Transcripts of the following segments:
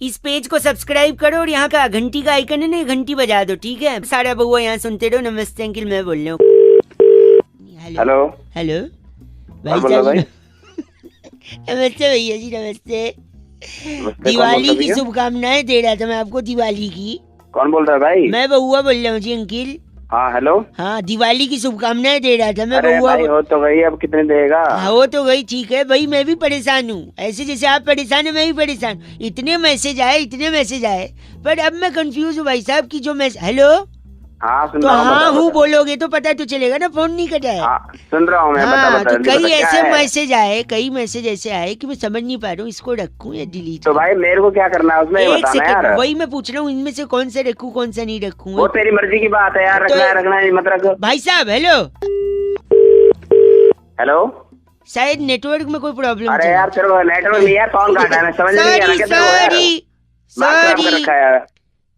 इस पेज को सब्सक्राइब करो और यहाँ का घंटी का आइकन है ना, घंटी बजा दो, ठीक है? सारा बउआ यहाँ सुनते रहो। नमस्ते अंकिल, मैं बोल रहा हूँ। हेलो हेलो भाई साहब। नमस्ते भैया जी, नमस्ते। दिवाली की शुभकामनाएं दे रहा था मैं आपको, दिवाली की। कौन बोल रहा है भाई? मैं बउआ बोल रहा हूँ जी अंकिल। हाँ हेलो। हाँ, दिवाली की शुभकामनाएं दे रहा था मैं। अरे बउआ भाई हो तो गई, अब कितने देगा? हाँ हो तो गई, ठीक है भाई। मैं भी परेशान हूँ, ऐसे जैसे आप परेशान है मैं भी परेशान। इतने मैसेज आए, पर अब मैं कंफ्यूज हूँ भाई साहब की जो मैसेज। हेलो। हाँ सुन तो रहा हूँ। हाँ हूँ बोलोगे तो पता तो चलेगा ना, फोन नहीं कटा है। हाँ, सुन रहा हूँ मैं। हाँ, बता तो कई ऐसे है? मैसेज ऐसे आए कि मैं समझ नहीं पा रहा हूँ, इसको रखूँ या डिलीट। तो भाई मेरे को क्या करना है उसमें, एक बताना यार। सेकंड, वही मैं पूछ रहा हूँ, इनमें से कौन सा रखूँ कौन सा नहीं रखूँ? वो तेरी मर्जी की बात है यार, तो रखना है मत रख। भाई साहब हेलो। हेलो, शायद नेटवर्क में कोई प्रॉब्लम। अरे यार तेरे को नेटवर्क नहीं है, फोन काटा है, समझ नहीं आ रहा। सॉरी।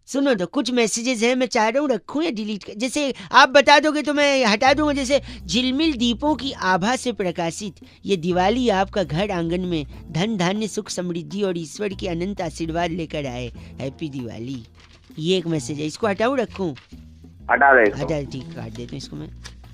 सुनो तो, कुछ मैसेजेस हैं, मैं चाह रहा हूँ रखूं या डिलीट कर। जैसे आप बता दोगे तो मैं हटा दूंगा। जैसे झिलमिल दीपों की आभा से प्रकाशित ये दिवाली आपका घर आंगन में धन धान्य सुख समृद्धि और ईश्वर की अनंत आशीर्वाद लेकर आए। हैप्पी दिवाली। ये एक मैसेज है, इसको हटाऊं रखूं? हटा दे। हटा, ठीक, काट देता हूँ इसको मैं।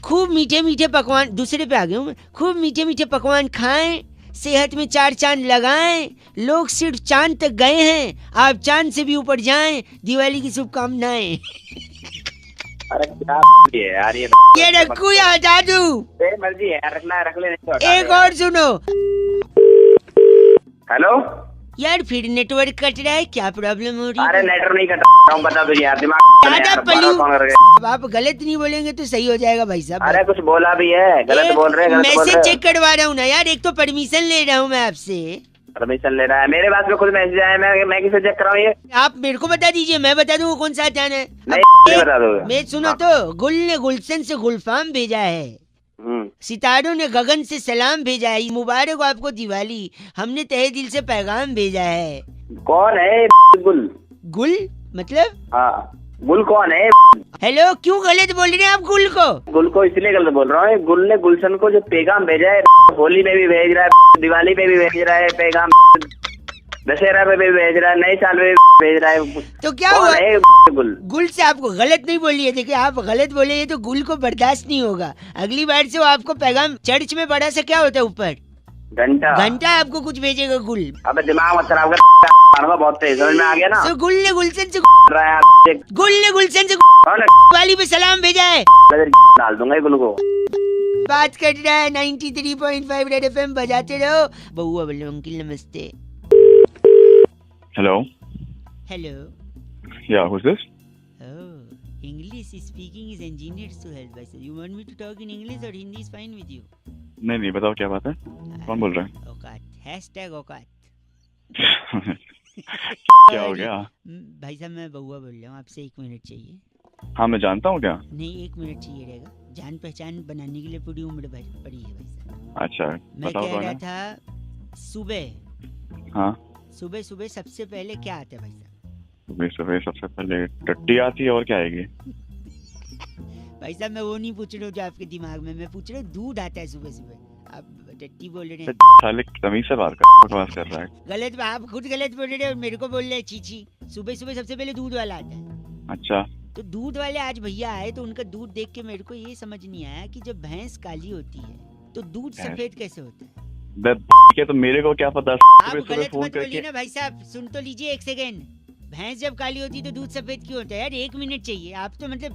खूब मीठे मीठे पकवान, दूसरे पे आ गया हूँ मैं। खूब मीठे मीठे पकवान खाएं, सेहत में 4 चांद लगाएं। लोग सिर्फ चांद तक गए हैं, आप चांद से भी ऊपर जाएं। दिवाली की शुभकामनाएं। अरे क्या है यार ये रखूं या हटा दूं? तेरी मर्जी है यार, रखना है रख ले। एक और सुनो। हेलो यार फिर नेटवर्क कट रहा है, क्या प्रॉब्लम हो रही है? अरे नेटवर्क नहीं कट रहा हूँ, बता तुझे यार, दिमाग। आप गलत नहीं बोलेंगे तो सही हो जाएगा भाई साहब। अरे कुछ बोला भी है, गलत बोल रहे हैं। मैसेज चेक करवा रहा हूँ ना यार, एक तो परमिशन ले रहा हूँ मैं आपसे। परमिशन ले रहा है? मेरे पास में खुद मैसेज आया, मैं किसे चेक कराऊँ? ये आप मेरे को बता दीजिए, मैं बता दूँ कौन सा हटाना है। नहीं बता दो। मैं सुनो तो, गुल ने गुलशन से गुलफाम भेजा है, सितारों ने गगन से सलाम भेजा है। मुबारक हो आपको दिवाली, हमने तहे दिल से पैगाम भेजा है। कौन है गुल? गुल मतलब? हाँ, गुल कौन है? हेलो, क्यों गलत बोल रहे हैं आप गुल को? गुल को इसलिए गलत बोल रहा हूँ, गुल ने गुलशन को जो पैगाम भेजा है, होली में भी भेज रहा है, दिवाली पे भी भेज रहा है पैगाम, दशहरा पे भी भेज रहा है, नए साल में भी भेज रहा है। तो क्या हुआ? गुल से आपको गलत नहीं बोलिए। देखिए आप गलत बोले तो गुल को बर्दाश्त नहीं होगा। अगली बार से वो आपको पैगाम, चर्च में बड़ा सा क्या होता है ऊपर, घंटा आपको कुछ भेजेगा गुल। अबे दिमाग मत खराब कर, बहुत तेज समझ में आ गया ना। तो गुल ने गुलशन से कौन दिवाली पे सलाम भेजा है। डाल दूंगा गुल को। बात कर रहा है 93.5 रेड एफएम, बजाते रहो। बउआ बोलो अंकिल नमस्ते। Hello. Hello. Yeah, who's this? Oh, English speaking is engineered to help. I said, you want me to talk in English or Hindi is fine with you? नहीं बताओ क्या बात है, कौन बोल रहे हैं? औकात, #औकात। क्या हो गया? भाई साहब मैं बउआ बोल रहा हूँ, आपसे 1 मिनट चाहिए। हाँ मैं जानता हूँ क्या? नहीं 1 मिनट चाहिए रहेगा, जान पहचान बनाने के लिए पूरी उम्र भर पड़ी है भाई साहब। अच्छा मैं कह रहा था सुबह, हाँ सुबह सबसे पहले क्या आता है भाई साहब? सुबह सबसे पहले टट्टी आती है, और क्या आएगी? भाई साहब मैं वो नहीं पूछ रहा हूँ जो आपके दिमाग में, मैं पूछ रहा हूँ दूध आता है सुबह। आप टट्टी बोल रहे हैं। साले तमीज से बात कर, बकवास कर रहा है। गलत, आप खुद गलत बोल रहे हैं, मेरे को बोल रहे हैं चीची। सुबह सबसे पहले दूध वाला आता है। अच्छा, तो दूध वाले आज भैया आए तो उनका दूध देख के मेरे को ये समझ नहीं आया कि जब भैंस काली होती है तो दूध सफेद कैसे होता है? क्या तो मेरे को क्या पता? आप गलत मत बोलिए ना भाई साहब, सुन तो लीजिए 1 सेकेंड। भैंस जब काली होती है तो दूध सफेद क्यों होता है यार? 1 मिनट चाहिए। आप तो मतलब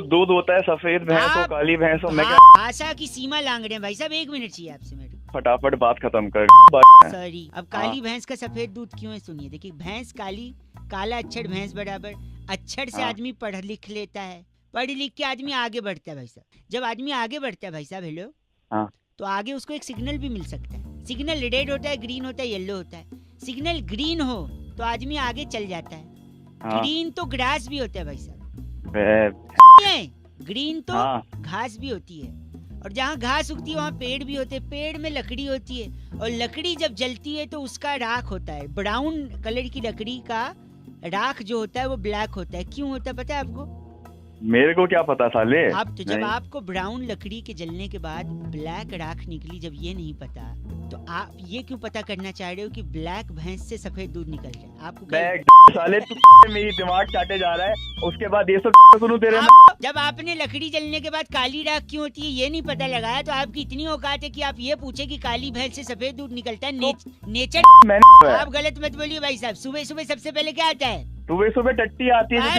दूध होता है, सफेद भैंस हो काली भैंस हो, मैं क्या भाषा की सीमा लांग रहे हैं भाई साहब। 1 मिनट चाहिए आपसे मेरे को। फटाफट बात खत्म कर। सॉरी, अब काली भैंस का सफेद दूध क्यों है सुनिए। देखिए भैंस काली, काला अक्षर भैंस बराबर। अक्षर से आदमी पढ़ लिख लेता है, पढ़ लिख के आदमी आगे बढ़ता है भाई साहब। जब आदमी आगे बढ़ता है भाई साहब, हेलो, तो आगे उसको एक सिग्नल भी मिल सकता है। सिग्नल रेड होता है, ग्रीन होता है, येलो होता है। सिग्नल ग्रीन हो तो आदमी आगे चल जाता है। ग्रीन तो ग्रास भी होता है भाई साहब। ग्रीन तो घास भी होती है, और जहाँ घास उगती है वहाँ पेड़ भी होते हैं। पेड़ में लकड़ी होती है, और लकड़ी जब जलती है तो उसका राख होता है। ब्राउन कलर की लकड़ी का राख जो होता है वो ब्लैक होता है। क्यों होता है पता है आपको? मेरे को क्या पता साले। अब तो जब नहीं। आपको ब्राउन लकड़ी के जलने के बाद ब्लैक राख निकली, जब ये नहीं पता तो आप ये क्यों पता करना चाह रहे हो कि ब्लैक भैंस से सफेद दूध निकल जाए? आपको क्या साले तू मेरी दिमाग चाटे जा रहा है, उसके बाद ये सब सुनूं तेरे में। जब आपने लकड़ी जलने के बाद काली राख क्यों होती है ये नहीं पता लगाया, तो आपकी इतनी औकात है कि आप ये पूछे कि काली भैंस से सफेद दूध निकलता है? नेचर। मैंने आप गलत मत बोलिए भाई साहब। सुबह सुबह सबसे पहले क्या आता है? सुबह टट्टी आती है,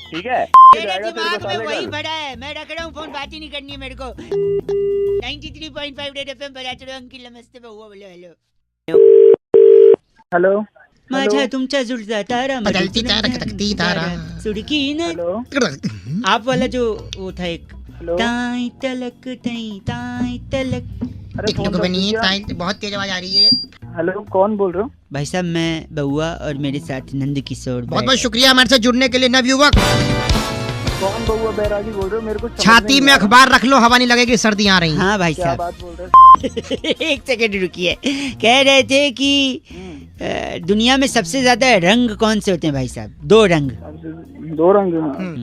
ठीक है? मेरे दिमाग में वही भरा है। मैं रख रहा हूँ फोन, बात ही नहीं करनी है मेरे को। 93.5 रेड एफएम बजाते रहो। अंकिल नमस्ते, बउआ बोलो हेलो। हेलो माझा तुमचा जुळता तारा बदलती तारा खटकती तारा सुड़की ना। हेलो आप वाला जो वो था एक हेलो। ताई तलक ताई तलक। अरे फोन को रख बनी दीजिए। है, बहुत तेज आवाज आ रही है। हेलो कौन बोल रहे हो? भाई साहब मैं बउआ और मेरे साथ नंद किशोर। बहुत बहुत शुक्रिया हमारे साथ जुड़ने के लिए नवयुवक। कौन बउआ बैरागी बोल रहे हो? मेरे को समझ छाती नहीं में आ रहा। अखबार रख लो, हवा नहीं लगेगी, सर्दियां आ रही हैं। हाँ भाई क्या साहब बात बोल रहे हो? एक सेकंड रुकिए। कह रहे थे कि दुनिया में सबसे ज्यादा रंग कौन से होते हैं भाई साहब? दो रंग। दो रंग,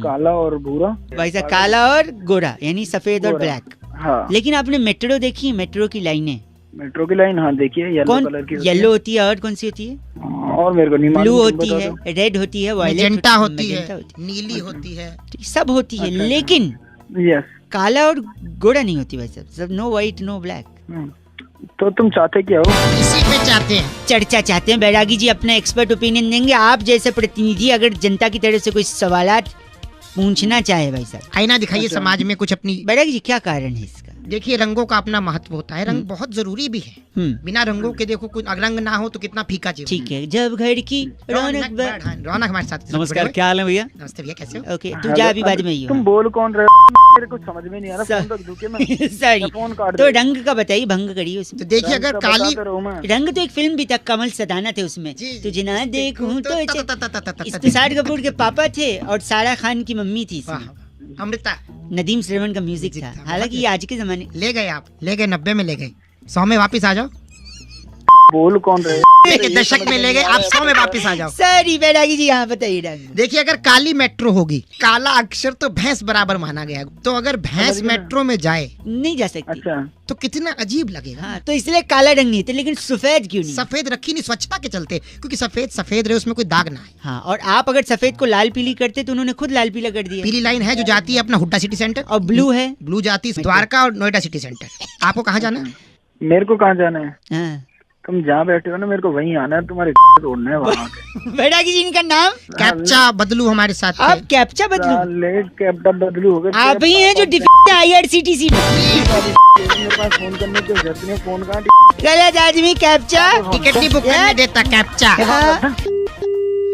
काला और भूरा। भाई साहब काला और गोरा, यानी सफेद और गोरा। ब्लैक। हाँ लेकिन आपने मेट्रो देखी है? मेट्रो की लाइनें मेट्रो की लाइन, हाँ देखिए येलो कौन? कलर की होती येलो होती है और कौन सी होती है? है। और मेरे को नहीं मालूम, ब्लू तुम होती बता है, दो। रेड होती है, वायलेट मैजेंटा होती है, मैजेंटा नीली होती है। है, सब होती है। अच्छा, लेकिन यस। काला और गोरा नहीं होती भाई साहब। सब नो व्हाइट नो ब्लैक। तो तुम चाहते क्या हो? इसी पे चाहते हैं। चर्चा चाहते हैं। बैरागी जी अपना एक्सपर्ट ओपिनियन देंगे। आप जैसे प्रतिनिधि अगर जनता की तरफ से कोई सवालात पूछना चाहे भाई साहब। आईना दिखाइए अच्छा। समाज में कुछ अपनी। बैरागी जी क्या कारण है इसका? देखिए रंगों का अपना महत्व होता है, रंग बहुत जरूरी भी है। बिना रंगों के देखो कुछ रंग ना हो तो कितना फीका जीवन। ठीक है, जब घर की रौनक रौनक हमारे साथ। नमस्कार, क्या हाल है भैया? नमस्ते भैया, कैसे हो? ओके तू जा अभी बाद में ही तुम हो। बोल कौन रहे हो? मेरे को समझ में नहीं आ रहा। सर- फोन रख दूं क्या मैं? सॉरी, फोन काट तो दे। रंग का बताइए, भंग करिए तो उसमें। देखिए अगर रंग का काली बताता रहूं मैं। रंग तो एक फिल्म भी था, कमल सदाना थे उसमें। जी। तुझे ना देखूं तो तो इस्तिसार कपूर के पापा थे और सारा खान की मम्मी थी इसमें। वाह, अमृता नदीम श्रवण का म्यूजिक था। था। हालांकि ये आज के जमाने। ले गए, आप ले गए, 90 में ले गए, 100 में वापस आ जाओ। बोल कौन रहे? के दशक में ले गए, आप 100 में वापस आ जाओ। सॉरी बैरागी जी, यहाँ बताइए रंग। देखिए अगर काली मेट्रो होगी, काला अक्षर तो भैंस बराबर माना गया है। तो अगर भैंस समझ गया। मेट्रो में जाए नहीं जा सकती। अच्छा तो कितना अजीब लगेगा। हाँ, तो इसलिए काला रंग नहीं थे, लेकिन सफेद क्यों नहीं? सफेद रखी नहीं, स्वच्छता के चलते, क्योंकि सफेद सफेद रहे, उसमें कोई दाग ना आए। हाँ, और आप अगर सफेद को लाल पीली करते तो उन्होंने खुद लाल पीला कर दिया। पीली लाइन है जो जाती है अपना हुड्डा सिटी सेंटर, और ब्लू है? ब्लू जाती है द्वारका और नोएडा सिटी सेंटर। आपको कहाँ जाना है? मेरे को कहाँ जाना है? हाँ। तुम जहाँ बैठे हो ना, मेरे को वहीं आना है। तुम्हारे तोड़ना है वहाँ के। बैरागी जी इनका नाम? कैप्चा बदलू हमारे साथ थे। आप कैप्चा बदलू? साले कैप्टन बदलू हो गए। आप ही हैं जो डिफेक्ट IRCTC में। मेरे पास फोन करने की जरूरत नहीं है। फोन कहाँ? गलत आदमी कैप्चा। टिकट नहीं बुक करने देता कैप्चा। हाँ।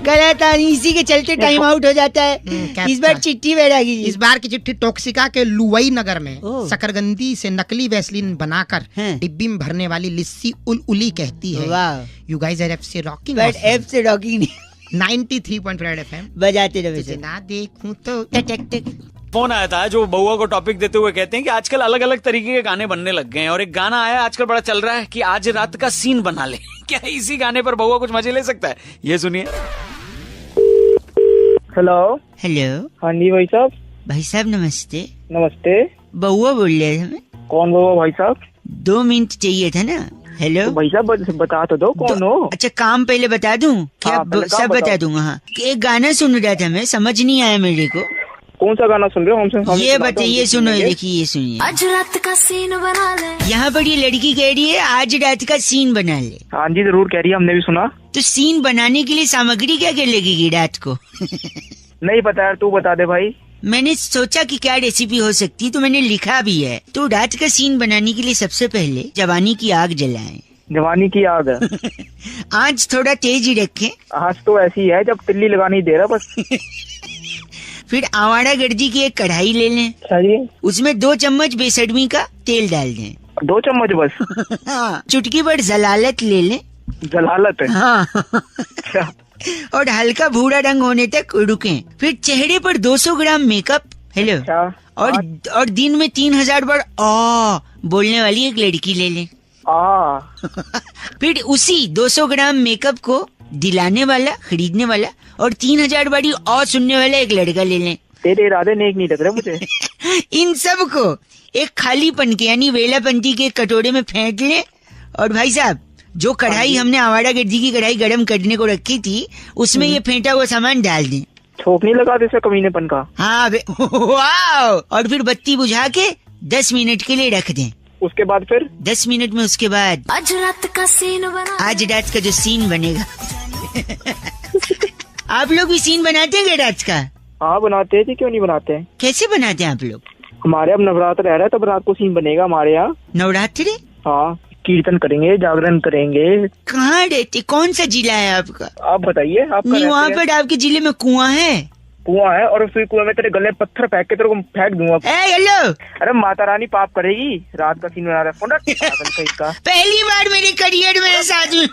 गलत आदमी, इसी के चलते टाइम आउट हो जाता है। कैप्चा। इस बार चिट्ठी बैरागी जी। इस बार की चिट्ठी टॉक्सिका के लुवई नगर में ओह। शकरगंदी से नकली वैसलीन बनाकर हैं। डिब्बी में भरने वाली लिस्सी उली कहती है। वाह, you guys are FC rocking but F से रॉकिंग नहीं। 93.5 FM। बजाते रहो तुझे सर। ना देखूं तो टक टक टक। फोन आया था जो बउआ को टॉपिक देते हुए कहते हैं कि आजकल अलग अलग तरीके के गाने बनने लग गए हैं, और एक गाना आया आजकल बड़ा चल रहा है कि आज रात का सीन बना ले। क्या इसी गाने पर बउआ कुछ मजे ले सकता है? ये सुनिए। हेलो। हेलो हाँ जी भाई साहब। भाई साहब नमस्ते। नमस्ते। बउआ बोल रहे थे हमें। कौन बोल भाई साहब? 2 मिनट चाहिए था ना। हेलो तो भाई साहब बता तो दो कौन हो। अच्छा, काम पहले बता दूं क्या? हाँ, पहले काम सब बता बताओ। दूंगा। हाँ, एक गाना सुन रहा था मैं, समझ नहीं आया मेरे को। कौन सा गाना सुन रहे हो? हमसे ये बताइए, सुनो, देखिए ये सुनिए। आज रात का सीन बना ले। यहाँ पर ये लड़की कह रही है आज रात का सीन बना ले। हाँ जी जरूर कह रही है, हमने भी सुना। तो सीन बनाने के लिए सामग्री क्या क्या लगेगी रात को? नहीं पता यार, तू बता दे भाई। मैंने सोचा कि क्या रेसिपी हो सकती है, तो मैंने लिखा भी है। तो रात का सीन बनाने के लिए सबसे पहले जवानी की आग जलाएं। जवानी की आग। आंच थोड़ा तेज ही रखें। आज तो ऐसी है जब तिल्ली लगानी दे रहा बस। फिर आवारा गर्जी की एक कढ़ाई ले लें, अच्छा जी। उसमें 2 चम्मच बेसडमी का तेल डाल दें। 2 चम्मच बस? हाँ, चुटकी भर जलालत ले लें। जलालत है? हाँ। अच्छा। और हल्का भूरा रंग होने तक रुकें। फिर चेहरे पर 200 ग्राम मेकअप। हेलो। अच्छा। और दिन में 3000 बार आ बोलने वाली एक लड़की ले लें। फिर उसी 200 ग्राम मेकअप को दिलाने वाला, खरीदने वाला और 3000 बारी और सुनने वाला एक लड़का ले लें। तेरे इरादे नेक नहीं लग रहे मुझे। इन सब को एक खालीपन के यानी वेलापंती के कटोरे में फेंट ले और भाई साहब जो कढ़ाई हमने आवारा गिद्दी की कढ़ाई गरम करने को रखी थी उसमें ये फेंटा हुआ सामान डाल दें। छोक नहीं लगा दे कमीनेपन का। हाँ वाह। और फिर बत्ती बुझा के 10 मिनट के लिए रख दें। उसके बाद फिर 10 मिनट में उसके बाद आज रात का सीन बना आज रात का जो सीन बनेगा आप लोग भी सीन बनाते हैं रात का? हाँ बनाते हैं, क्यों नहीं बनाते हैं। कैसे बनाते हैं आप लोग? हमारे अब नवरात्र रह रहा है, तब रात को सीन बनेगा हमारे यहाँ। नवरात्रि? हाँ, कीर्तन करेंगे, जागरण करेंगे। कहाँ रहते, कौन सा जिला है आपका? आप बताइए। आप नहीं, वहाँ पर आपके जिले में कुआं है? कुआं है, और फिर कुआं में तेरे गले पत्थर फेंक के तेरे को फेंक दूंगा। हेलो, अरे माता रानी पाप करेगी। रात का सीन बना रहा है। पहली बार मेरे करियर में ऐसा आदमी।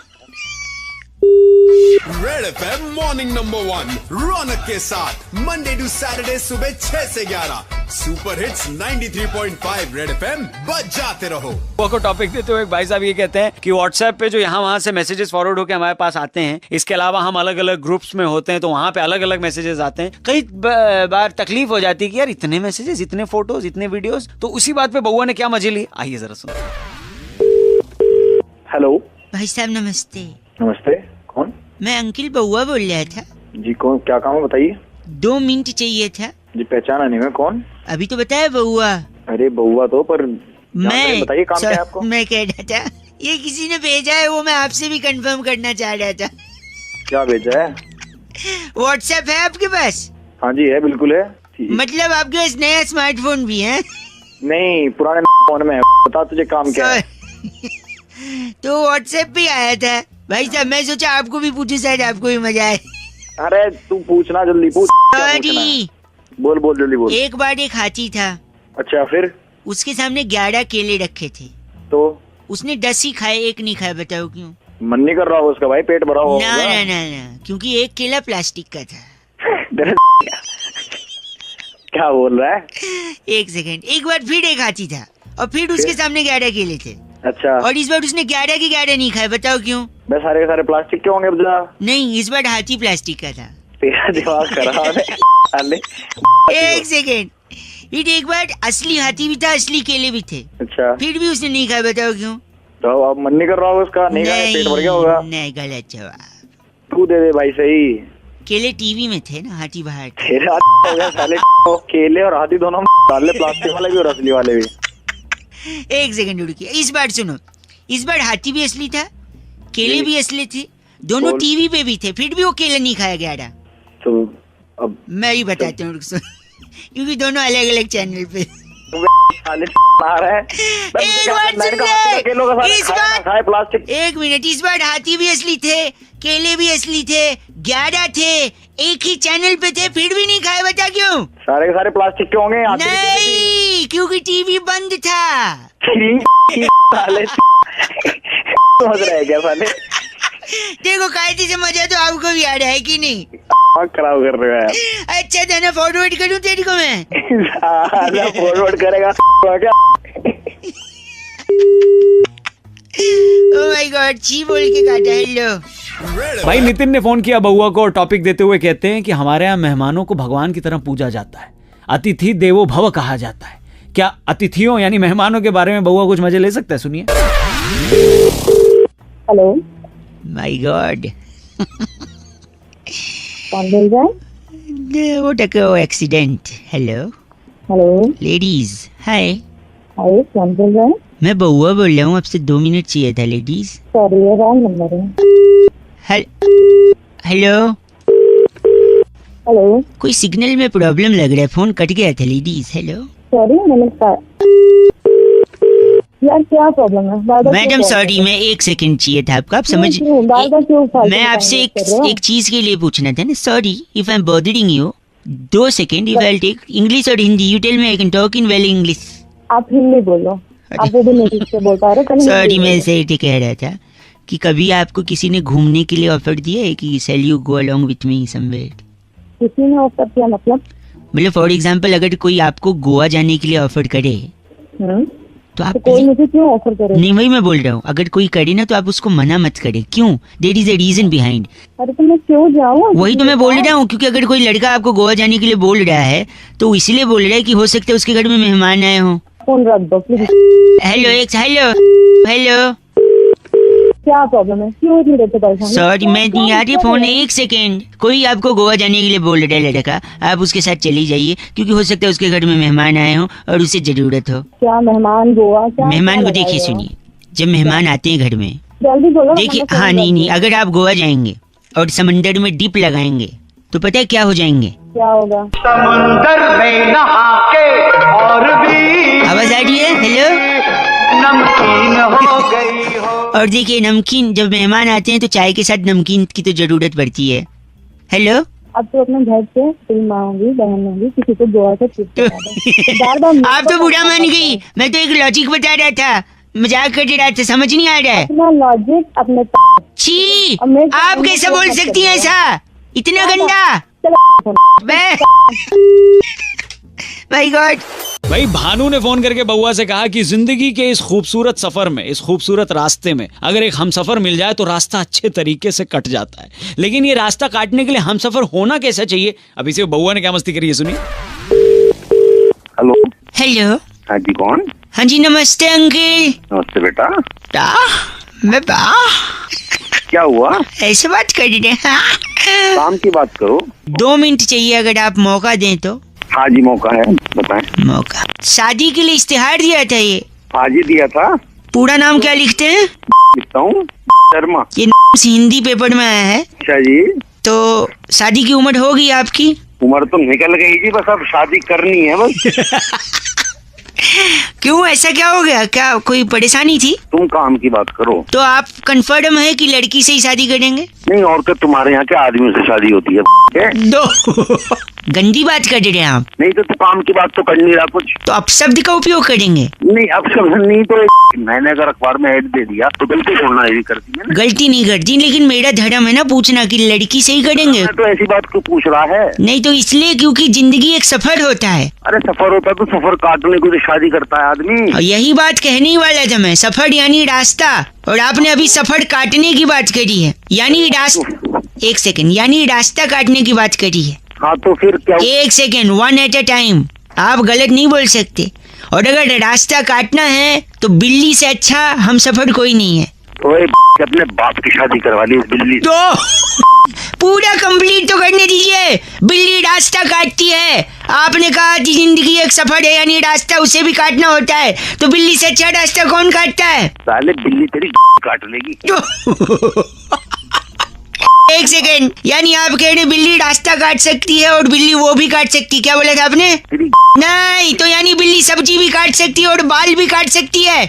रेड एफएम मॉर्निंग नंबर 1 रौनक के साथ मंडे टू सैटरडे सुबह 6 से 11 सुपर हिट्स 93.5 रेड एफएम बजाते रहो। को टॉपिक देते हुए भाई साहब ये कहते हैं कि व्हाट्सएप पे जो यहाँ वहाँ से मैसेजेस फॉरवर्ड होकर हमारे पास आते हैं, इसके अलावा हम अलग अलग ग्रुप्स में होते हैं तो वहाँ पे अलग अलग मैसेजेस आते हैं। कई बार तकलीफ हो जाती है कि यार इतने मैसेजेस, इतने फोटोज, इतने वीडियोस। तो उसी बात पे बउआ ने क्या मजे ली, आइए जरा सुनो। हेलो भाई साहब नमस्ते। नमस्ते, कौन? मैं अंकिल बउआ बोल रहा था जी। कौन, क्या काम है बताइए। 2 मिनट चाहिए था जी। पहचाना नहीं मैं, कौन? अभी तो बताया बउआ। अरे बउआ तो, पर मैं बताइए काम क्या है आपको। मैं कह रहा था ये किसी ने भेजा है, वो मैं आपसे भी कंफर्म करना चाह रहा था। क्या भेजा है? व्हाट्सएप है आपके पास? हाँ जी है, बिल्कुल है। मतलब आपके पास नया स्मार्टफोन भी है? नहीं, पुराने फोन में है। बता तुझे काम क्या है। तो व्हाट्सएप पे आया था भाई साहब, मैं सोचा आपको भी पूछूं, शायद आपको भी मजा आए। अरे तू पूछना, जल्दी पूछ। सॉरी, बोल बोल जल्दी बोल। एक बार एक हाथी था। अच्छा, फिर? उसके सामने 11 केले रखे थे, तो उसने 10 ही खाए, एक नहीं खाया। बताओ क्यों? मन नहीं कर रहा होगा उसका भाई, पेट भरा होगा। ना ना ना ना, क्योंकि एक केला प्लास्टिक का था। क्या बोल रहा है? एक सेकंड, एक बार फिर एक हाथी था और फिर उसके सामने 11 केले थे। अच्छा, और इस बार उसने 11 के 11 नहीं खाए। बताओ क्यों? बस सारे के सारे प्लास्टिक के होंगे। नहीं, इस बार हाथी प्लास्टिक का था। तेरा दिमाग खराब है। एक सेकेंड, एक बार असली हाथी भी था, असली केले भी थे। अच्छा, फिर भी उसने नहीं खाया। बताओ क्यों? तो अब मन नहीं कर रहा होगा उसका, नहीं खाया, पेट भर गया होगा। नहीं, गलत जवाब। तू दे दे भाई सही। केले टीवी में थे ना, हाथी बाहर थे। तेरा हो गया साले। केले और हाथी दोनों डाल ले, प्लास्टिक वाले भी और असली वाले भी। एक सेकंड रुकिए, इस बार सुनो। इस बार हाथी भी असली था, केले भी असली थे, दोनों टीवी पे भी थे, फिर भी वो केले नहीं खाया गया। तो अब मैं ही बताता हूँ क्योंकि दोनों अलग अलग चैनल पे। आ रहा है। एक बार सुन ले, इस बार प्लास्टिक। एक मिनट, इस बार हाथी भी असली थे, केले भी असली थे, 11 थे, एक ही चैनल पे थे, फिर भी नहीं खाए। बता क्यों? सारे के सारे प्लास्टिक के होंगे। नहीं, क्योंकि टीवी बंद था। साले समझ रहे क्या साले? देखो कायदे से मजा तो आपको भी आ रहा है कि नहीं? खराब कर रहे हो यार। अच्छा था ना, फॉरवर्ड करूं तेरे को मैं? फॉरवर्ड करेगा क्या? ओह माय गॉड, ची बोल के काटा। हेलो भाई, नितिन ने फोन किया बउआ को और टॉपिक देते हुए कहते हैं कि हमारे यहाँ मेहमानों को भगवान की तरह पूजा जाता है, अतिथि देवो भव कहा जाता है। क्या अतिथियों यानी मेहमानों के बारे में बउआ कुछ मजे ले सकता है? सुनिए। हेलो, माय गॉड, कौन बोल रहा है? वो टको एक्सीडेंट। हेलो हेलो, लेडीज, हाय। हाय, कौन बोल रहा है? मैं बउआ बोल रहा हूँ, आपसे 2 मिनट चाहिए था लेडीज। सॉरी, ये रॉन्ग नंबर है। हेलो हेलो, कोई सिग्नल में प्रॉब्लम लग रहा है, फोन कट गया था लेडीज। हेलो सॉरी, नमस्कार यार, क्या प्रॉब्लम है? मैडम सॉरी, मैं 1 सेकंड चाहिए था आपका, आप समझ। मैं आपसे एक चीज के लिए पूछना था ना। Sorry if I am bothering you, 2 second, if I take English और Hindi, you tell me, I can talk in well English. आप हिंदी बोलो, आप वो भी नहीं से बोल पा रहे। सॉरी, मैं ऐसे ही कह रहा था कि कभी आपको किसी ने घूमने के लिए ऑफर दिया है कि shall you go along with me somewhere? किसी ने ऑफर किया मतलब? फॉर एग्जांपल, अगर कोई आपको गोवा जाने के लिए ऑफर करे तो आप कोई मुझे क्यों ऑफर करे? नहीं, वही मैं बोल रहा हूँ, अगर कोई करे ना तो आप उसको मना मत करें। क्यों? There is a reason behind. अरे तो मैं क्यों जाऊँ? वही तो मैं बोल रहा हूँ, क्योंकि अगर कोई लड़का आपको गोवा जाने के लिए बोल रहा है तो इसलिए बोल रहा है कि हो सकता है उसके घर में मेहमान आए हों। फोन रख दो प्लीज। हेलो हेलो, क्या प्रॉब्लम है? क्यों इतनी देर से परेशान? सॉरी मैं नहीं आ रही फोन, एक सेकेंड। कोई आपको गोवा जाने के लिए बोल रहा है लड़का, आप उसके साथ चली जाइए, क्योंकि हो सकता है उसके घर में मेहमान आए हों और उसे जरूरत हो। क्या मेहमान गोवा? क्या मेहमान को क्या देखिए, लगाए हो? सुनिए, जब मेहमान आते हैं घर में, जल्दी बोलो। देखिए, मतलब हाँ फोन नहीं रख नहीं, दो। अगर आप गोवा जाएंगे और समंदर में डिप लगाएंगे तो पता है क्या हो जाएंगे? क्या होगा? समंदर में नहा के और भी आवाज आ रही है? हेलो, नमकीन हो गई हो। और देखिए नमकीन, जब मेहमान आते हैं तो चाय के साथ नमकीन की तो जरूरत पड़ती है। हेलो, अब तो अपने घर से कोई माँ होगी, बहन होगी, किसी को गोवा से ट्रिप पे जाना है। बार-बार आप तो बुरा मान गई, मैं तो एक लॉजिक बता रहा था, मजाक कर रहा था, समझ नहीं आ रहा है? अपना लॉजिक अपने छी, अब मैं- आप कैसे बोल सकती हैं ऐसा? इतना गंदा? My God. भाई भानु ने फोन करके बउआ से कहा कि जिंदगी के इस खूबसूरत सफर में, इस खूबसूरत रास्ते में अगर एक हमसफर मिल जाए तो रास्ता अच्छे तरीके से कट जाता है, लेकिन ये रास्ता काटने के लिए हमसफर होना कैसा चाहिए? अभी से बउआ ने क्या मस्ती करी है, सुनिए। हेलो। हेलो, हाँ जी, कौन? हाँ जी, नमस्ते अंकल। नमस्ते बेटा। मैं क्या हुआ? ऐसे बात कर रहे हैं? काम की बात करो। 2 मिनट चाहिए अगर आप मौका दें तो। हाँ जी, मौका है, बताएं। मौका, शादी के लिए इश्तिहार दिया था ये। आज ही दिया था। पूरा नाम क्या लिखते हैं? लिखता हूँ शर्मा। ये हिंदी पेपर में आया है। अच्छा जी। तो शादी की उम्र होगी आपकी? उम्र तो निकल गई जी, बस अब शादी करनी है बस। क्यों, ऐसा क्या हो गया? क्या कोई परेशानी थी? तुम काम की बात करो। तो आप कंफर्म है कि लड़की से ही शादी करेंगे? नहीं, और क्या तुम्हारे यहाँ के आदमियों से शादी होती है? दो गंदी बात कर रहे हैं आप। नहीं तो काम की बात तो कर नहीं रहा कुछ। तो अपशब्द का उपयोग करेंगे? नहीं, अपशब्द नहीं तो मैंने अगर अखबार में ऐड दे दिया तो गलती छोड़ना यही करती है ना। गलती नहीं करती, लेकिन मेरा धर्म है ना पूछना कि लड़की से ही करेंगे। मैं तो ऐसी बात क्यों पूछ रहा है? नहीं तो इसलिए क्योंकि जिंदगी एक सफर होता है। अरे सफर होता है तो सफर काटने को तो शादी करता है आदमी। और यही बात कहने ही वाला था मैं, सफर यानी रास्ता, और आपने अभी सफर काटने की बात करी है, यानी रास्ता। एक सेकंड, यानी रास्ता काटने की बात करी है। हाँ तो फिर क्या? एक सेकंड, 1 at a टाइम, आप गलत नहीं बोल सकते। और अगर रास्ता काटना है तो बिल्ली से अच्छा हम सफर कोई नहीं है। ओए अपने बाप की शादी करवा ली इस बिल्ली से। तो पूरा कंप्लीट तो करने दीजिए। बिल्ली रास्ता काटती है, आपने कहा कि जिंदगी एक सफर है यानी रास्ता उसे भी काटना होता है, तो बिल्ली से अच्छा रास्ता कौन काटता है? साले बिल्ली तेरी काट लेगी। एक सेकेंड, यानी आप कह रहे बिल्ली रास्ता काट सकती है और बिल्ली वो भी काट सकती है, क्या बोला था आपने? नहीं, तो यानी बिल्ली सब्जी भी काट सकती है और बाल भी काट सकती है।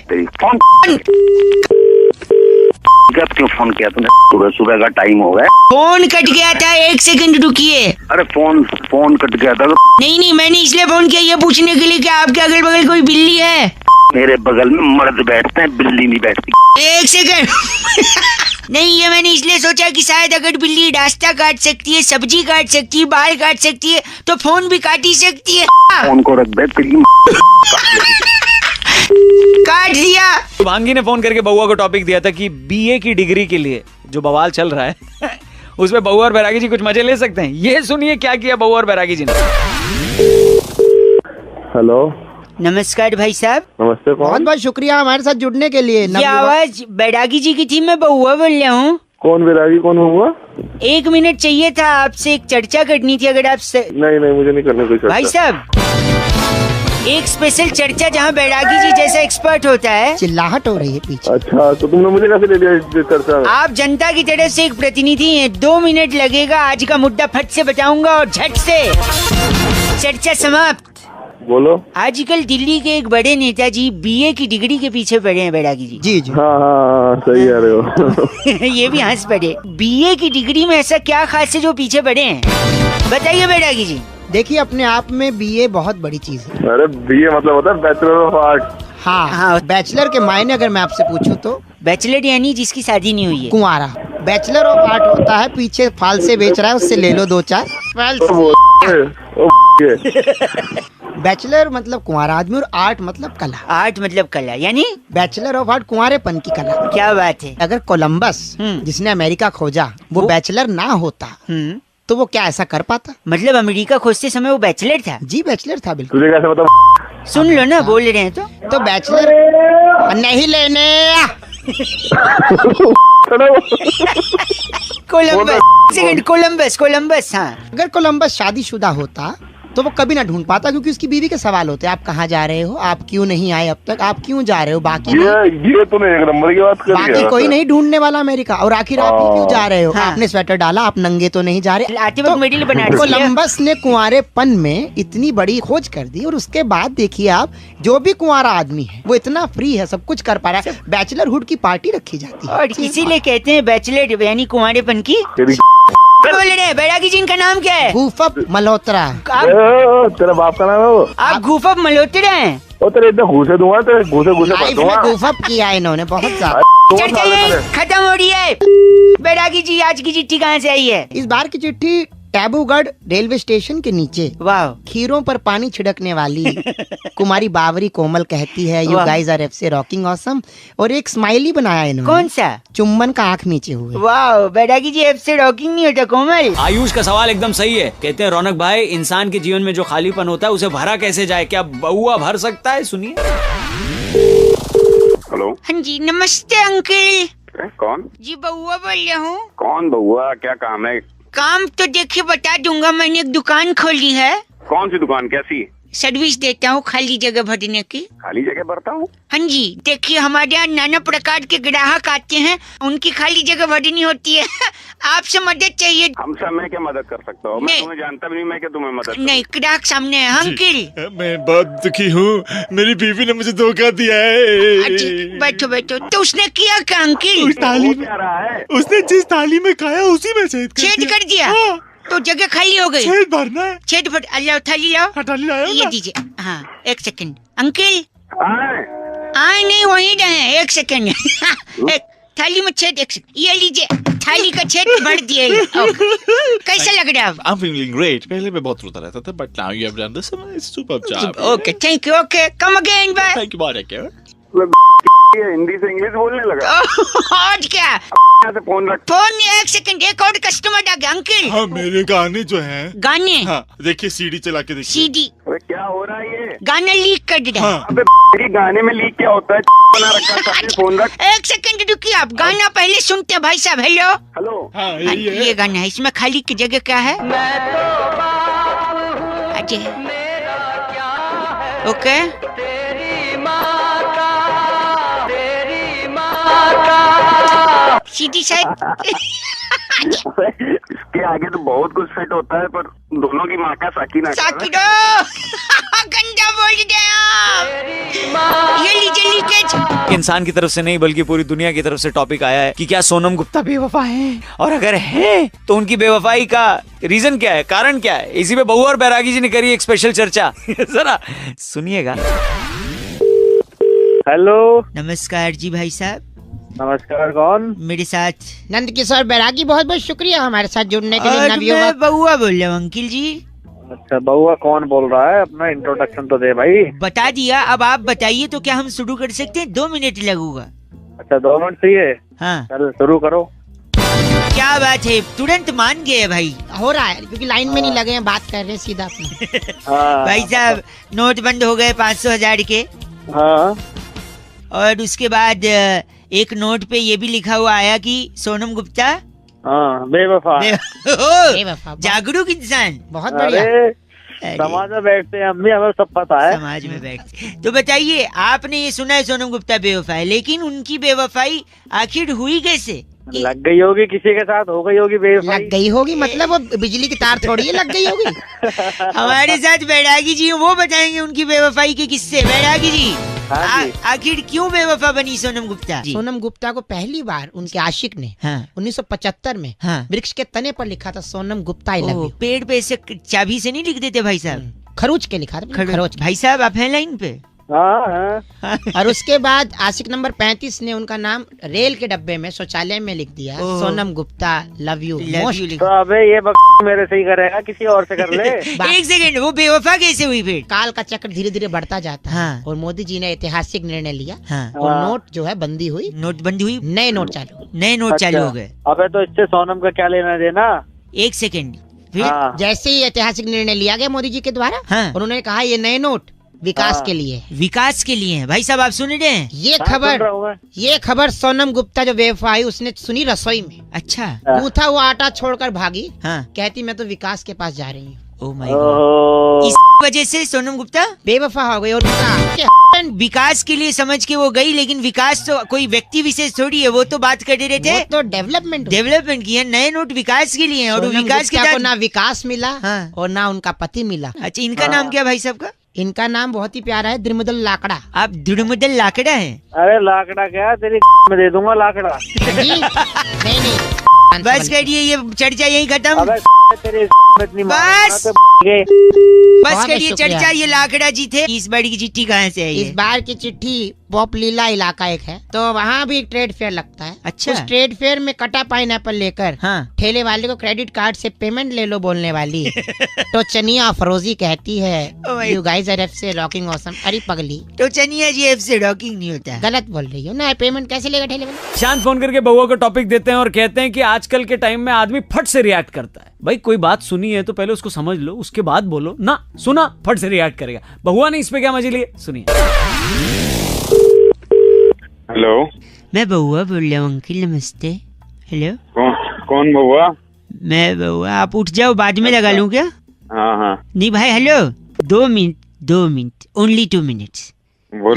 जब क्यों फोन किया तूने? सुबह सुबह का टाइम हो गया। फोन कट गया था, एक सेकंड रुकिए। अरे फोन कट गया था। नहीं, मैंने इसलिए फोन किया ये पूछने के लिए कि आपके अगल बगल कोई बिल्ली है? मेरे बगल में मर्द बैठते हैं, बिल्ली नहीं बैठती। एक सेकंड नहीं, ये मैंने इसलिए सोचा कि शायद अगर बिल्ली रास्ता काट सकती है, सब्जी काट सकती है, बाल काट सकती है, तो फोन भी काट ही सकती है। फोन को रख दे, तेरी काट दिया। भांगी ने फोन करके बउआ को टॉपिक दिया था कि बीए की डिग्री के लिए जो बवाल चल रहा है उसमें बउआ और बैरागी जी कुछ मजे ले सकते हैं। ये सुनिए क्या किया बउआ और बैरागी जी ने। हेलो, नमस्कार भाई साहब। नमस्ते। बहुत बहुत शुक्रिया हमारे साथ जुड़ने के लिए। ये आवाज बैरागी जी की थी, मैं बउआ बोल रहा हूँ। कौन बैरागी, कौन हुआ? 1 मिनट चाहिए था, आपसे एक चर्चा करनी थी अगर आप नहीं, मुझे नहीं करने कोई चर्चा। भाई साहब, एक स्पेशल चर्चा जहाँ बैरागी जी जैसा एक्सपर्ट होता है। चिल्लाहट हो रही है पीछे। अच्छा, तो तुमने मुझे कैसे ले लिया चर्चा में? आप जनता की तरफ से एक प्रतिनिधि हैं, 2 मिनट लगेगा, आज का मुद्दा फट से बताऊंगा और झट से चर्चा समाप्त। बोलो। आजकल दिल्ली के एक बड़े नेताजी बीए की डिग्री के पीछे पड़े हैं बैरागी जी। जी जी। हाँ, सही कह रहे हो। ये भी हंस पड़े। बीए की डिग्री में ऐसा क्या खास है जो पीछे पड़े हैं, बताइए बैरागी जी। देखिए, अपने आप में बीए बहुत बड़ी चीज है। अरे बीए मतलब होता है बैचलर ऑफ आर्ट। हाँ, बैचलर के मायने अगर मैं आपसे पूछूं तो बैचलर यानी जिसकी शादी नहीं हुई है, कुंवारा। बैचलर ऑफ आर्ट होता है पीछे फाल से बेच रहा है, उससे ले लो 2-4 वो बैचलर मतलब कुंवारा आदमी और आर्ट मतलब कला। आर्ट मतलब कला, यानी बैचलर ऑफ आर्ट कुंवारेपन की कला। क्या बात है। अगर कोलंबस जिसने अमेरिका खोजा वो बैचलर ना होता तो वो क्या ऐसा कर पाता? मतलब अमेरिका खोजते समय वो बैचलर था? जी बैचलर था बिल्कुल। तुझे कैसे पता? सुन लो ना, बोल रहे हैं तो बैचलर नहीं लेने कोलंबस हाँ। अगर कोलंबस शादीशुदा होता तो वो कभी ना ढूंढ पाता, क्योंकि उसकी बीवी के सवाल होते हैं, आप कहाँ जा रहे हो, आप क्यों नहीं आए अब तक, आप क्यों जा रहे हो, बाकी ये तूने एक नंबर की बात करी है। बाकी कोई नहीं ढूंढने वाला अमेरिका। और आखिर आप ही क्यों जा रहे हो? हाँ। आपने स्वेटर डाला, आप नंगे तो नहीं जा रहे। आते वक्त मिडिल बना दिया। कोलंबस ने कुंवारेपन में इतनी बड़ी खोज कर दी और उसके बाद देखिए आप, जो भी कुंवारा आदमी है वो इतना फ्री है, सब कुछ कर पा रहा है। बैचलरहुड की पार्टी रखी जाती है और इसीलिए कहते हैं बैचलर यानी कुंवारेपन की। बोल रहे हैं बैरागी जी, इनका नाम क्या है? गूफअप मल्होत्रा। तेरा बाप का नाम है वो? आप गूफअप मल्होत्रा हैं? ओ तेरे इतना घूसे दूंगा, तेरे घूसे लाइफ में गूफअप किया है इन्होंने बहुत ज्यादा। खत्म हो रही है। बैरागी जी, आज की चिट्ठी कहाँ से आई है? इस बार की चिट्ठी टैबूगढ़ रेलवे स्टेशन के नीचे वाह खीरों पर पानी छिड़कने वाली कुमारी बावरी कोमल कहती है, you guys are FC rocking awesome. और एक स्माइली बनाया इन्होंने। कौन सा? चुम्बन का आंख नीचे हुए। वाह बैरागी जी, एफसी रॉकिंग नहीं होता कोमल। आयुष का सवाल एकदम सही है। कहते हैं रौनक भाई, इंसान के जीवन में जो खालीपन होता है उसे भरा कैसे जाए, क्या बउआ भर सकता है? सुनिए। हेलो। हाँ जी नमस्ते अंकल। कौन जी बउआ बोल रहा हूँ। कौन बउआ, क्या काम है? काम तो देखिए बता दूंगा, मैंने एक दुकान खोली है। कौन सी दुकान, कैसी? सर्विस देता हूँ खाली जगह भरने की। खाली जगह भरता हूँ? हाँ जी, देखिए हमारे यहाँ नाना प्रकार के ग्राहक आते हैं, उनकी खाली जगह भरनी होती है। आपसे मदद चाहिए। हमसे मैं क्या मदद कर सकता हूँ? मैं तुम्हें जानता भी नहीं, मैं क्या तुम्हें मदद नहीं, ग्राहक सामने है अंकल। मैं बहुत दुखी हूँ, मेरी बीवी ने मुझे धोखा दिया है। बैठो बैठो। तो उसने किया क्या अंकल? उसने जिस थाली में खाया उसी में छेद कर दिया। तो जगह खाली हो गई। छेद भरना है। छेद भर, अल्लाह थाली लाओ। थाली लाओ ये दीजिए। हाँ एक सेकंड अंकल। आए नहीं वहीं रहे, एक सेकंड। एक थाली में छेद, एक सेकंड ये लीजिए, थाली का छेद भर दिए। कैसा लग रहा है? I'm feeling great. पहले मैं बहुत रोता रहता था, but now you have done this. It's superb job. Okay, thank you. Okay, come again, bye. Thank you, बहुत है। हिंदी से इंग्लिश बोलने लगा। और क्या? से फोन रख। फोन एक सेकंड, एक और कस्टमर आ गया अंकल। हाँ मेरे गाने जो हैं। गाने? हाँ देखिए, सीडी चला के देखिए। सीडी? अरे क्या हो रहा है ये? गाना लीक कर दे रहा है। अबे गाने में लीक क्या होता है? बना रखा है, फोन रख। एक सेकंड रुकिए, आप गाना पहले सुनते हैं भाई साहब। Hello hello. हाँ यही है। ये गाना है, इसमें खाली की जगह क्या है? अच्छा ओके। सीधी साइड। इसके आगे तो बहुत कुछ फिट होता है, पर दोनों की माँ का साकिना। गंदा बोल गया। ये लीजिए लीकेज। इंसान की तरफ से नहीं बल्कि पूरी दुनिया की तरफ से टॉपिक आया है कि क्या सोनम गुप्ता बेवफा है, और अगर है तो उनकी बेवफाई का रीजन क्या है, कारण क्या है। इसी पे बउआ और बैरागी जी ने करी एक स्पेशल चर्चा। जरा सुनिएगा। हेलो। नमस्कार जी भाई साहब। नमस्कार, कौन? मेरे साथ नंद किशोर बैरागी, बहुत बहुत शुक्रिया हमारे साथ जुड़ने के लिए। मैं बउआ बोल रहा हूँ अंकिल जी। अच्छा बउआ कौन बोल रहा है? अपना इंट्रोडक्शन तो दे भाई। बता दिया, अब आप बताइए तो क्या हम शुरू कर सकते हैं? 2 मिनट लगूंगा। अच्छा 2 मिनट चाहिए? हाँ चल शुरू करो। क्या बात है, तुरंत मान गए भाई। हो रहा है क्योंकि लाइन में नहीं लगे हैं, बात कर रहे हैं सीधा अपने। भाई साहब नोट बंद हो गए 500,000 के। हाँ। और उसके बाद एक नोट पे ये भी लिखा हुआ आया कि सोनम गुप्ता बेवफा। जागरूक इंसान। बहुत बढ़िया। समाज में बैठते हैं हम भी, हमें सब पता है। समाज में बैठते। तो बताइए, आपने ये सुना है सोनम गुप्ता बेवफा है, लेकिन उनकी बेवफाई आखिर हुई कैसे? लग गई होगी किसी के साथ, हो गई होगी बेवफाई। लग गई होगी मतलब वो बिजली की तार थोड़ी है, लग गई होगी। हमारे साथ बैरागी जी वो बताएंगे उनकी बेवफाई के किस्से। बैरागी जी आखिर क्यों बेवफा बनी सोनम गुप्ता? सोनम गुप्ता को पहली बार उनके आशिक ने 1975 में वृक्ष के तने पर लिखा था Sonam Gupta I love you. पेड़ पे ऐसे चाबी से नहीं लिख देते भाई साहब, खरोच के लिखा था। खरोच। भाई साहब आप हैं लाइन पे? हाँ। और उसके बाद आशिक नंबर 35 ने उनका नाम रेल के डब्बे में शौचालय में लिख दिया, Sonam Gupta love you most. तो अबे ये मेरे से ही करेगा, किसी और से कर ले। एक सेकंड, वो बेवफा कैसे हुई फिर? काल का चक्र धीरे धीरे बढ़ता जाता है। हाँ। और मोदी जी ने ऐतिहासिक निर्णय लिया। हाँ। और नोट जो है बंदी हुई, नोटबंदी हुई, नए नोट चालू, नए नोट चालू हो गए। अबे तो इससे सोनम का क्या लेना देना? एक सेकंड, फिर हाँ। जैसे ही ऐतिहासिक निर्णय लिया गया मोदी जी के द्वारा, हाँ। उन्होंने कहा ये नए नोट विकास के लिए, विकास के लिए है। भाई साहब आप सुन रहे हैं? ये खबर सोनम गुप्ता जो बेवफा आई उसने सुनी रसोई में। अच्छा। गूंथा हुआ आटा छोड़कर भागी। हाँ। कहती मैं तो विकास के पास जा रही हूँ। ओह माय गॉड, इस वजह से सोनम गुप्ता बेवफा हो गई। और विकास के लिए समझ के वो गई, लेकिन विकास तो कोई व्यक्ति विशेष थोड़ी है, वो तो बात कर रहे थे तो डेवलपमेंट की है। नए नोट विकास के लिए हैं, और विकास के को ना विकास मिला। हाँ। और ना उनका पति मिला। अच्छा, इनका नाम क्या भाई साहब का? इनका नाम बहुत ही प्यारा है, द्रिमुदल लाकड़ा। आप द्रिमुदल लाकड़ा है? अरे लाकड़ा क्या, तेरी में दे दूंगा लाकड़ा। नहीं बस करिए, ये चर्चा यही खत्म। बस करिए चर्चा, ये लाकड़ा जी थे। इस बार की चिट्ठी कहाँ से आई है? इस बार की चिट्ठी पोपलीला इलाका एक है, तो वहाँ भी एक ट्रेड फेयर लगता है। अच्छा। उस ट्रेड फेयर में कटा पाइनएप्पल लेकर ठेले वाले को क्रेडिट कार्ड से पेमेंट ले लो बोलने वाली तो चनिया अफरोजी कहती है यू गाइस आर एफसे रॉकिंग ऑसम। अरे पगली, तो चनिया जी एफ से रॉकिंग नहीं होता। गलत बोल रही हो ना, पेमेंट कैसे लेगा ठेले वाले? शांत फोन करके बउआ को टॉपिक देते हैं और कहते हैं कि आजकल के टाइम में आदमी फट से रिएक्ट करता है। भाई कोई बात सुनी है तो पहले उसको समझ लो, उसके बाद बोलो ना। सुना फट से रिएक्ट करेगा। बहुआ ने इस पे क्या मजे लिए, सुनिए। हेलो, मैं बउआ बोल रहा हूँ अंकिल, नमस्ते। हेलो, कौन बउआ? मैं बउआ, आप उठ जाओ, बाद में लगा लूँ क्या? हाँ। नहीं भाई, हेलो, 2 मिनट, ओनली 2 मिनट्स।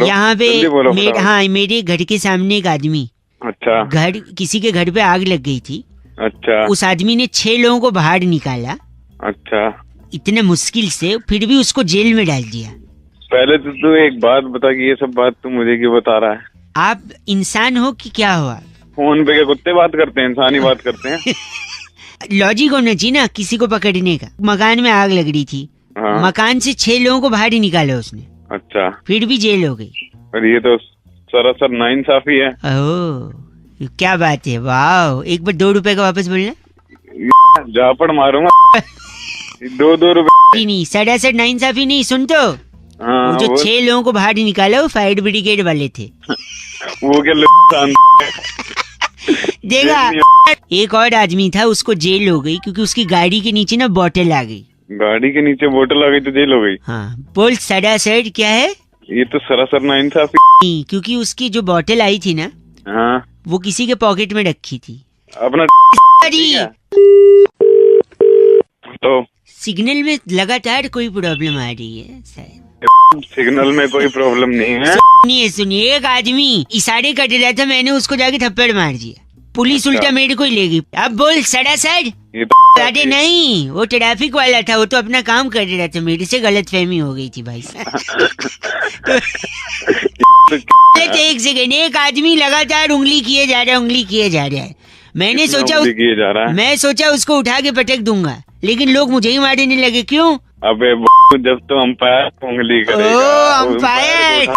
यहाँ पे मेरे घर के सामने एक आदमी, अच्छा, घर किसी के घर पे आग लग गई थी। अच्छा। उस आदमी ने 6 लोगों को बाहर निकाला। अच्छा। इतने मुश्किल से, फिर भी उसको जेल में डाल दिया। पहले तो तू एक बात बता कि ये सब बात तू मुझे क्यों बता रहा है? आप इंसान हो कि क्या हो? फोन पे क्या कुत्ते बात करते हैं, इंसान ही बात करते हैं? लॉजिक होना चाहिए ना किसी को पकड़ने का। मकान में आग लग रही थी। हाँ। मकान से 6 लोगों को बाहर ही निकाला उसने। अच्छा। फिर भी जेल हो गई। और ये तो सरासर नाइंसाफी है। ओह, क्या बात है, वाह। एक बार 2 रुपए का वापस बोलना। झापड़ मारूंगा। 2 रुपए नहीं, सरासर नाइंसाफी नहीं, सुन तो। हाँ, वो जो 6 लोगों को बाहर निकाला वो फायर ब्रिगेड वाले थे। वो क्या देखा, एक और आदमी था, उसको जेल हो गई क्योंकि उसकी गाड़ी के नीचे ना बोतल आ गई। गाड़ी के नीचे बोतल आ गई तो जेल हो गई? हाँ, बोल सरासर क्या है? ये तो सरासर नाइंसाफी। क्योंकि उसकी जो बोतल आई थी ना, हाँ, वो किसी के पॉकेट में रखी थी। अपना तो सिग्नल में लगातार कोई प्रॉब्लम आ रही है शायद। सिग्नल में कोई प्रॉब्लम नहीं है। सुनिए, एक आदमी इशारे कर रहा था, मैंने उसको जाके थप्पड़ मार दिया। पुलिस उल्टा मेरे को ही ले गई। अब बोल सरासर। अरे नहीं, वो ट्रैफिक वाला था, वो तो अपना काम कर रहा था, मेरे से गलतफहमी हो गई थी भाई साहब। एक सेकंड, एक आदमी लगातार उंगली किए जा रहा है। मैंने सोचा उसको उठा के पटक दूंगा, लेकिन लोग मुझे ही मारने लगे। क्यों? अबे जब तो अंपायर उंगली करेगा। अंपायर,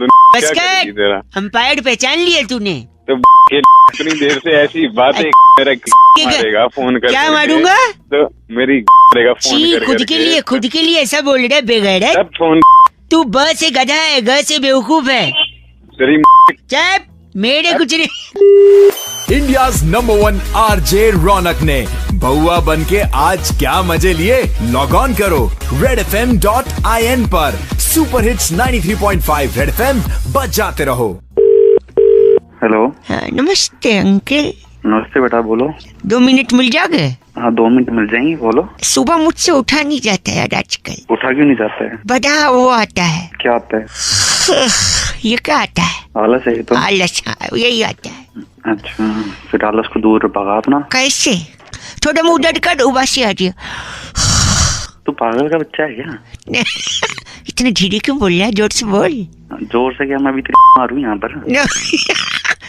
बस कर, अंपायर पहचान लिया तूने? तो इतनी देर से ऐसी बातें मारेगा फोन कर। क्या मारूंगा? तो मेरी फोन खुद के लिए ऐसा बोल रहा है बेगैरत। तब फोन। तू ब से गधा है, ग से बेवकूफ है। तेरी चुप, मेरे कुछ नहीं। इंडियाज नंबर 1 आरजे रौनक ने बउआ बन के आज क्या मजे लिए? लॉग ऑन करो redfm.in पर। सुपर हिट्स 93.5 रेड एफएम बजाते रहो। हेलो। हाँ, नमस्ते अंकल। नमस्ते बेटा, बोलो। 2 मिनट मिल जाओगे? हाँ, 2 मिनट मिल जाएंगे, बोलो। सुबह मुझसे उठा नहीं जाता है आजकल। उठा क्यों नहीं जाता है? बड़ा वो आता है। क्या आता है? ये क्या आता है? आलस है। तो आलस, यही आता है। अच्छा, फिर आलस को दूर भगा अपना। कैसे? थोड़ा मुंह डट कर उबासी आ रही है। तू पागल का बच्चा है क्या? इतने धीरे क्यों बोल रहा है? जोर से बोल। जोर से क्या? मैं अभी मारूं यहाँ पर।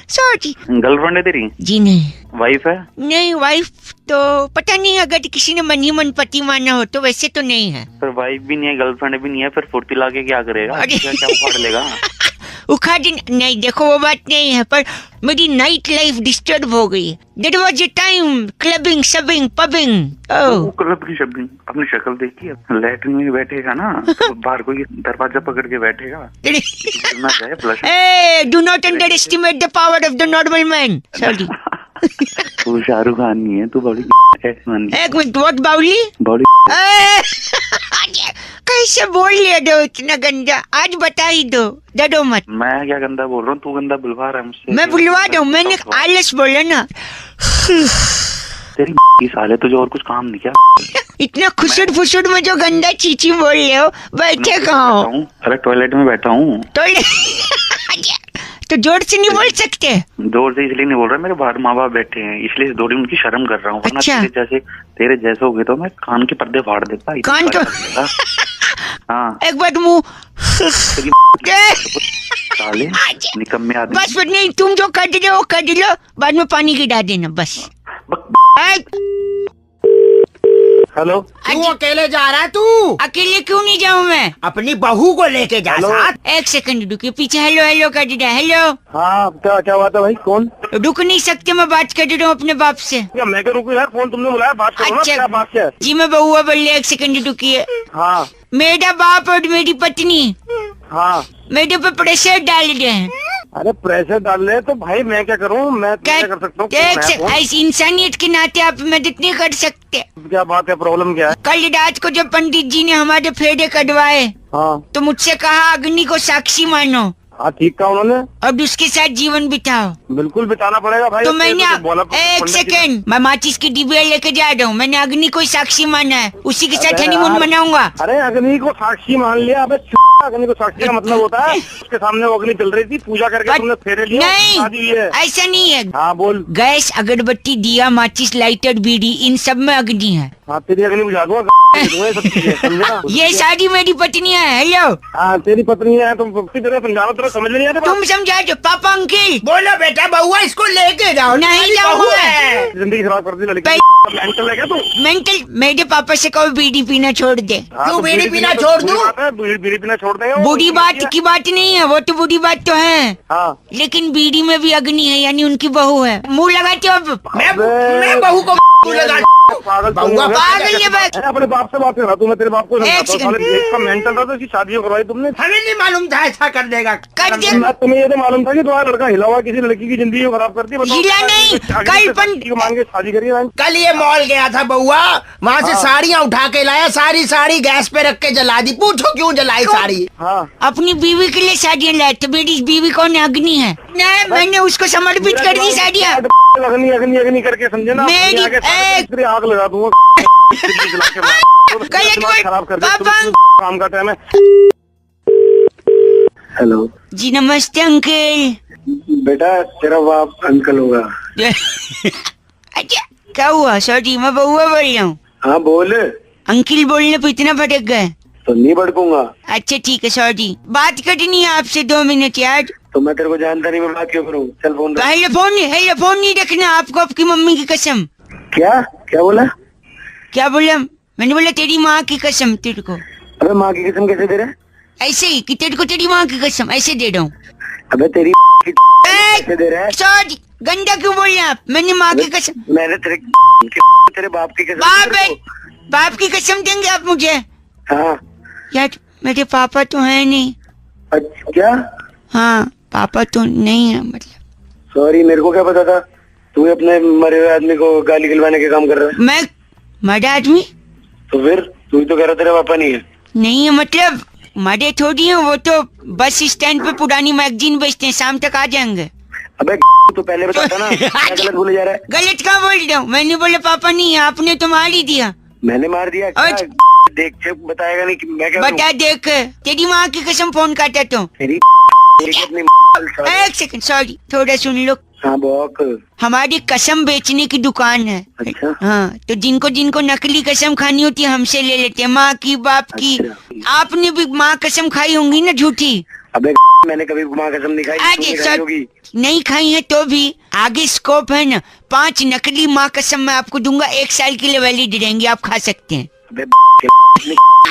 सॉरी। गर्लफ्रेंड है तेरी? जी नहीं। वाइफ है? नहीं, वाइफ तो पता नहीं, अगर किसी ने मन ही मन पति माना हो तो, वैसे तो नहीं है। पर वाइफ भी नहीं है, गर्लफ्रेंड भी नहीं है, फिर फुर्ती लाके क्या करेगा? अरे क्या उखाड़ लेगा? उखाड़ नहीं, देखो वो बात नहीं है, पर मेरी नाइट लाइफ डिस्टर्ब हो गई। That was a time clubbing, शबिंग, पबिंग। क्लब की शबिंग? अपनी शक्ल देखी? लैट्रिन में बैठेगा ना तो बाहर कोई दरवाजा पकड़ के बैठेगा ना जाए flush. Do not underestimate the power of the normal man. Sorry. तू शाहरुख खान नहीं है, तू बड़ी एक मिनट, व्हाट बाउली? बड़ी कैसे बोल लिया दो इतना गंदा? आज बता ही दो, डरो मत। मैं क्या गंदा बोल रहा हूँ? तू गंदा बुलवा रहा है मुझसे। मैं बुलवा दूं? मैंने आलस बोला ना। तेरी साले तुझे और कुछ काम नहीं क्या? इतना खुशुर फुसुर में जो गंदा चीची बोल रहे हो, बैठे कहाँ हो? अरे टॉयलेट में बैठा हूँ। तो जोर से नहीं बोल सकते? जोर से इसलिए नहीं बोल रहा, मेरे बाहर माँ बाप बैठे हैं इसलिए थोड़ी उनकी शर्म कर रहा हूँ। अच्छा। तेरे जैसे हो गए तो मैं कान के पर्दे फाड़ देता। कान तो हाँ, एक बार मुँह साले निकम्मे आदमी। बस नहीं, तुम जो कर रहे हो कर लो, बाद में पानी गिरा देना बस। हेलो, तू अकेले जा रहा है? तू अकेले क्यों नहीं जाऊँ मैं? अपनी बहू को लेके जा साथ। एक सेकंड रुकिए, पीछे हेलो हेलो कर दिया। हेलो, हाँ क्या बात है भाई? कौन? रुक नहीं सकते, मैं बात कर रहा हूँ अपने बाप से। क्या मैं क्या रुकूं यार? फोन तुमने बुलाया, बात करो ना। क्या बात है? जी मैं बहुआ बोल रही, एक सेकंड रुकिए। हाँ मेरा बाप और मेरी पत्नी हाँ मेरे पे प्रेशर डाल रहे हैं। अरे प्रेशर डाल रहे तो भाई मैं क्या करूँ? मैं क्या कर सकता हूँ? ऐसी इंसानियत के नाते आप मदद नहीं कर सकते? क्या बात है? प्रॉब्लम क्या है? कल रात को जब पंडित जी ने हमारे फेरे कटवाए हाँ तो मुझसे कहा अग्नि को साक्षी मानो हाँ ठीक कहा उन्होंने। अब उसके साथ जीवन बिताओ। बिल्कुल बिताना पड़ेगा भाई। तो मैंने बोला एक सेकंड, मैं माचिस की डिबिया लेके जा रहा हूँ। मैंने अग्नि को साक्षी माना है, उसी के साथ हनीमून मनाऊंगा। अरे अग्नि को साक्षी मान लिया? अबे अग्नि को साक्षी का मतलब होता है उसके सामने वो अग्नि चल रही थी, पूजा करके तुमने फेरे लिए। नहीं ऐसा नहीं है। हाँ बोल। गैस, अगरबत्ती, दिया, माचिस, लाइटर, बीड़ी, इन सब में अग्नि है। हाँ तेरी अग्नि बुझा दूंगा। ये सारी मेरी पत्नी है। हेलो, हाँ तेरी पत्नी है, तुम समझाओ, तेरा समझ नहीं आता। तुम समझा दो। पापा अंकिल बोलो बेटा, बउआ इसको लेके जाओ। नहीं जाऊंगा, जिंदगी खराब कर दी लड़की। मेंटल है क्या तू? मेंटल? मेरे पापा से कहो बीड़ी पीना छोड़ दे। क्यों बीड़ी पीना छोड़ दूं? बीड़ी पीना छोड़ देंगे? बुरी बात की बात नहीं है, वो तो बुरी बात तो है। हाँ लेकिन बीड़ी में भी अग्नि है, यानी उनकी बहू है। मुंह लगाते हो अब? मैं बहू को लगा पागल ये बात। अपने बाप से बात कर रहा तू। मैं तेरे बाप को इसका मेंटल था तो इसकी शादी करवाई तुमने। हमें नहीं मालूम था ऐसा कर देगा। तुम्हें ये तो मालूम था कि तुम्हारा लड़का हिला हुआ किसी लड़की की जिंदगी को खराब कर दी। हिला नहीं, कल पंडित मांग के शादी करी। कल ये मॉल गया था बउआ, वहाँ से साड़ियाँ उठा के लाया, सारी साड़ी गैस पे रख के जला दी। पूछो क्यों जलाई साड़ी? हाँ अपनी बीवी के लिए साड़ियाँ लाए थे। मेरी बीवी कौन है? अग्नि है। नहीं, मैंने उसको समर्पित कर दी साड़ियाँ। अग्नि अग्नि अग्नि करके समझे ना? मेरी आग लगा दूंगा। खराब कर काम का टाइम है। हेलो जी नमस्ते अंकल। बेटा तेरा बाप अंकल होगा। अच्छा क्या हुआ? सॉरी, मैं बउआ बोल रहा हूँ। हाँ बोल। अंकल बोलने पे इतना भटक गए? तो नहीं भड़कूंगा। अच्छा ठीक है, सॉरी। बात करनी है आपसे 2 मिनट यार। तो मैं तेरे को जानता नहीं, मैं बात क्यों करूँ? चल फोन फोन नहीं रखना आपको, आपकी मम्मी की कसम। क्या क्या बोला? क्या बोला? मैंने बोला तेरी माँ की कसम तेरे को। अबे माँ की कसम कैसे दे रहा? ऐसे ही कि तेरे को तेरी माँ की कसम ऐसे दे रहा हूँ। अबे तेरी कैसे दे रहा है? सॉरी, गंदा क्यों बोल रहे आप? मैंने माँ की कसम। मैंने तेरे बाप की कसम। बाप की कसम देंगे आप मुझे? हाँ यार मेरे पापा तो है नहीं। अच्छा क्या? हाँ पापा तो नहीं है, मतलब। सॉरी, मेरे को क्या पता था तू अपने मरे हुए आदमी को गाली खिलवाने के काम कर रहा है। मैं मरा आदमी? तो फिर तू तो कह रहा तेरा पापा नहीं है। नहीं है मतलब मरे थोड़ी है, वो तो बस स्टैंड पे पुरानी मैगजीन बेचते हैं, शाम तक आ जाएंगे। अबे तो पहले बताता ना। क्या गलत बोले जा रहा है? गलत कहाँ बोल रहा हूँ? मैंने बोला पापा नहीं है, आपने तो मार ही दिया। मैंने मार दिया? देख बताएगा नहीं कि मैं क्या बता। देख तेरी माँ की कसम, फोन काटा तो तेरी एक सेकंड, सॉरी, थोड़ा सुन लो। हाँ बॉक, हमारी कसम बेचने की दुकान है। अच्छा। हाँ तो जिनको जिनको नकली कसम खानी होती है हमसे ले लेते हैं, माँ की, बाप की। अच्छा। आपने भी माँ कसम खाई होंगी ना झूठी? अबे मैंने कभी माँ कसम नहीं खाई, आगे तूने खाई होगी। नहीं खाई है तो भी आगे स्कोप है ना। 5 नकली माँ कसम मैं आपको दूंगा, 1 साल के लिए वैलिड रहेंगी, आप खा सकते हैं। अबे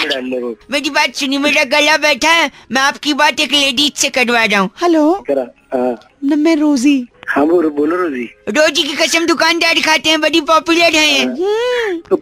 डाल ले वो। मेरी बात सुनिए, मेरा गला बैठा है, मैं आपकी बात एक लेडीज से करवा रहा हूँ। हेलो करा न, मैं रोजी। हाँ बोलो रोजी। रोजी की कसम दुकानदार खाते हैं, बड़ी पॉपुलर है। तो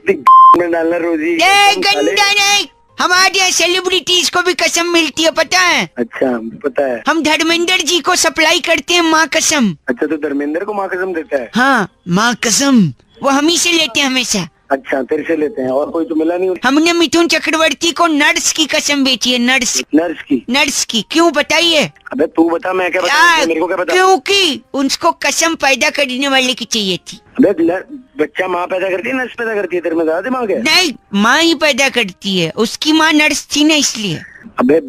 में डालना रोजी। गंदा नहीं, हमारे यहाँ सेलिब्रिटीज को भी कसम मिलती है, पता है? अच्छा पता है। हम धर्मेंद्र जी को सप्लाई करते हैं माँ कसम। अच्छा तो धर्मेंद्र को माँ कसम देता है? हाँ माँ कसम वो हम ही से लेते हैं हमेशा। अच्छा तेरे से लेते हैं, और कोई तो मिला नहीं? हमने मिथुन चक्रवर्ती को नर्स की कसम बेची है, नर्स की। क्यों बताइए? अबे तू बता, मैं क्या बता, मेरे को क्या पता? क्योंकि उसको कसम पैदा करने वाले की चाहिए थी। अबे बच्चा माँ पैदा करती है, नर्स पैदा करती है? तेरे में ज्यादा दिमाग है? नहीं, माँ ही पैदा करती है, उसकी माँ नर्स थी ना इसलिए। अबे